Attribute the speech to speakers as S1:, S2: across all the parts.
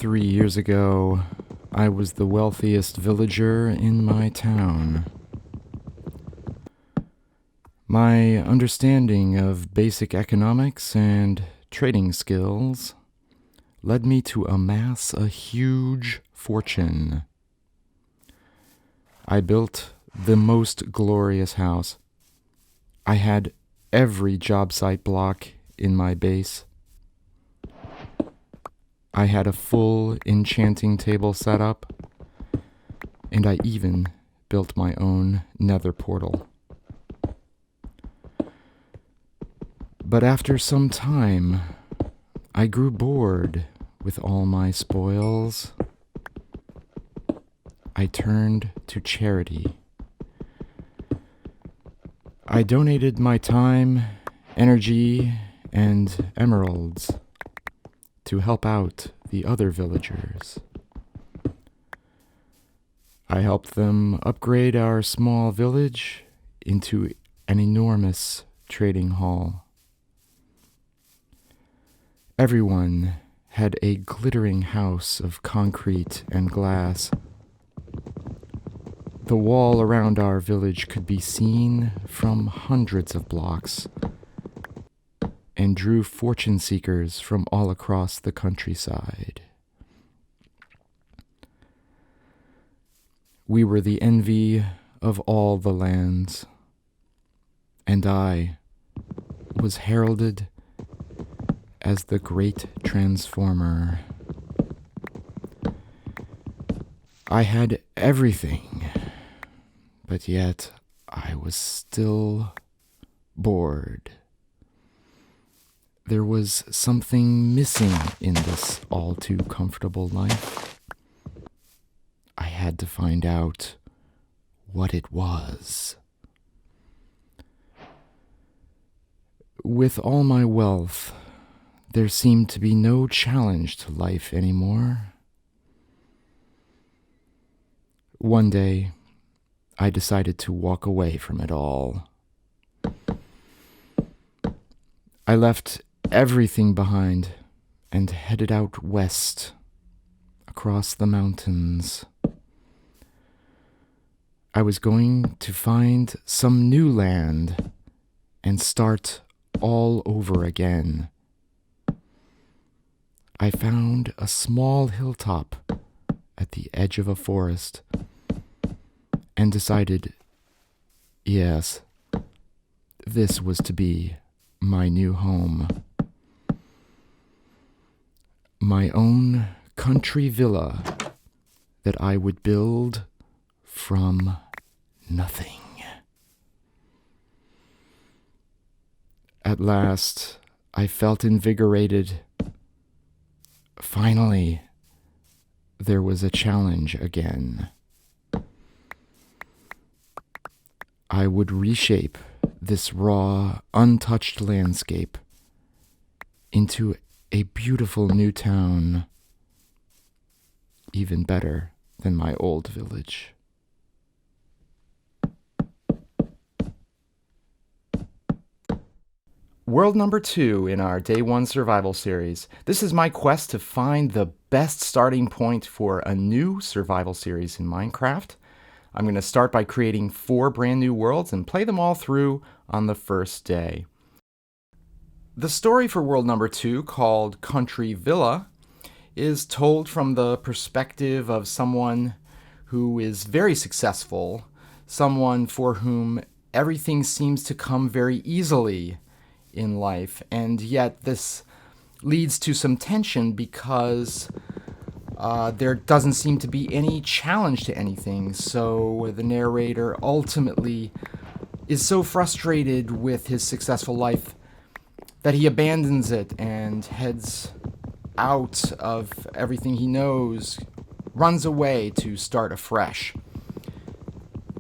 S1: 3 years ago, I was the wealthiest villager in my town. My understanding of basic economics and trading skills led me to amass a huge fortune. I built the most glorious house. I had every job site block in my base. I had a full enchanting table set up, and I even built my own nether portal. But after some time, I grew bored with all my spoils. I turned to charity. I donated my time, energy, and emeralds to help out the other villagers. I helped them upgrade our small village into an enormous trading hall. Everyone had a glittering house of concrete and glass. The wall around our village could be seen from hundreds of blocks and drew fortune seekers from all across the countryside. We were the envy of all the lands, and I was heralded as the great transformer. I had everything, but yet I was still bored. There was something missing in this all too comfortable life. I had to find out what it was. With all my wealth, there seemed to be no challenge to life anymore. One day, I decided to walk away from it all. I left everything behind and headed out west, across the mountains. I was going to find some new land and start all over again. I found a small hilltop at the edge of a forest and decided, yes, this was to be my new home. My own country villa that I would build from nothing. At last, I felt invigorated. Finally, there was a challenge again. I would reshape this raw, untouched landscape into a beautiful new town, even better than my old village. World number 2 in our Day 1 survival series. This is my quest to find the best starting point for a new survival series in Minecraft. I'm going to start by creating 4 brand new worlds and play them all through on the first day. The story for world number 2, called Country Villa, is told from the perspective of someone who is very successful, someone for whom everything seems to come very easily in life, and yet this leads to some tension because there doesn't seem to be any challenge to anything, so the narrator ultimately is so frustrated with his successful life that he abandons it and heads out of everything he knows, runs away to start afresh.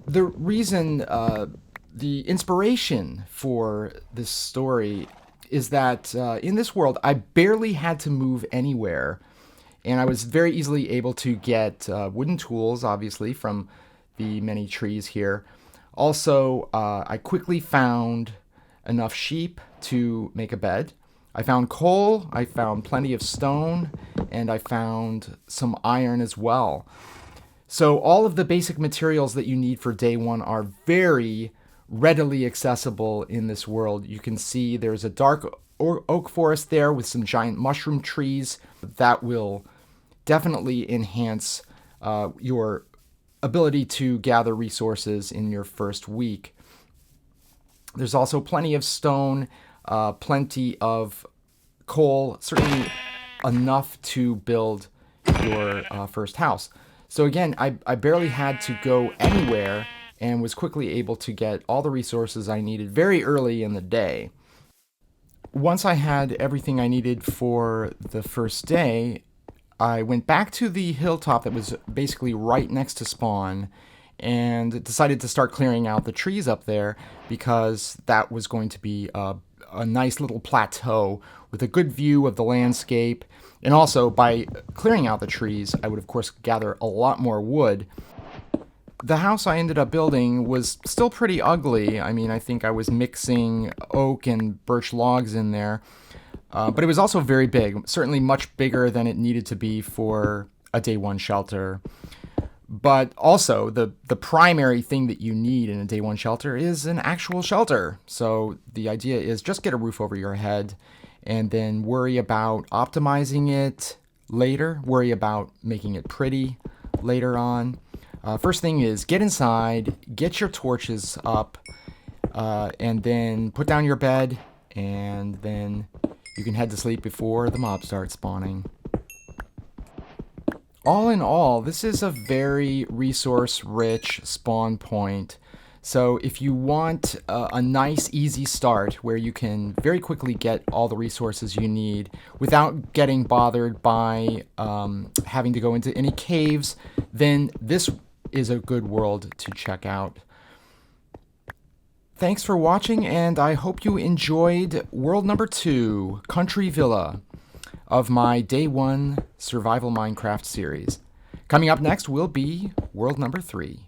S1: The reason, the inspiration for this story is that in this world, I barely had to move anywhere, and I was very easily able to get wooden tools, obviously, from the many trees here. Also, I quickly found enough sheep to make a bed. I found coal, I found plenty of stone, and I found some iron as well. So all of the basic materials that you need for day one are very readily accessible in this world. You can see there's a dark oak forest there with some giant mushroom trees that will definitely enhance your ability to gather resources in your first week. There's also plenty of stone, plenty of coal, certainly enough to build your first house. So again, I barely had to go anywhere and was quickly able to get all the resources I needed very early in the day. Once I had everything I needed for the first day, I went back to the hilltop that was basically right next to spawn and decided to start clearing out the trees up there because that was going to be a nice little plateau with a good view of the landscape. And also, by clearing out the trees, I would, of course, gather a lot more wood. The house I ended up building was still pretty ugly. I mean, I think I was mixing oak and birch logs in there. But it was also very big, certainly much bigger than it needed to be for a day one shelter. But also, the primary thing that you need in a day one shelter is an actual shelter. So the idea is just get a roof over your head and then worry about optimizing it later, worry about making it pretty later on. First thing is get inside, get your torches up, and then put down your bed, and then you can head to sleep before the mobs start spawning. All in all, this is a very resource-rich spawn point. So if you want a nice, easy start where you can very quickly get all the resources you need without getting bothered by having to go into any caves, then this is a good world to check out. Thanks for watching, and I hope you enjoyed world number 2, Country Villa, of my Day 1 Survival Minecraft series. Coming up next will be world number 3.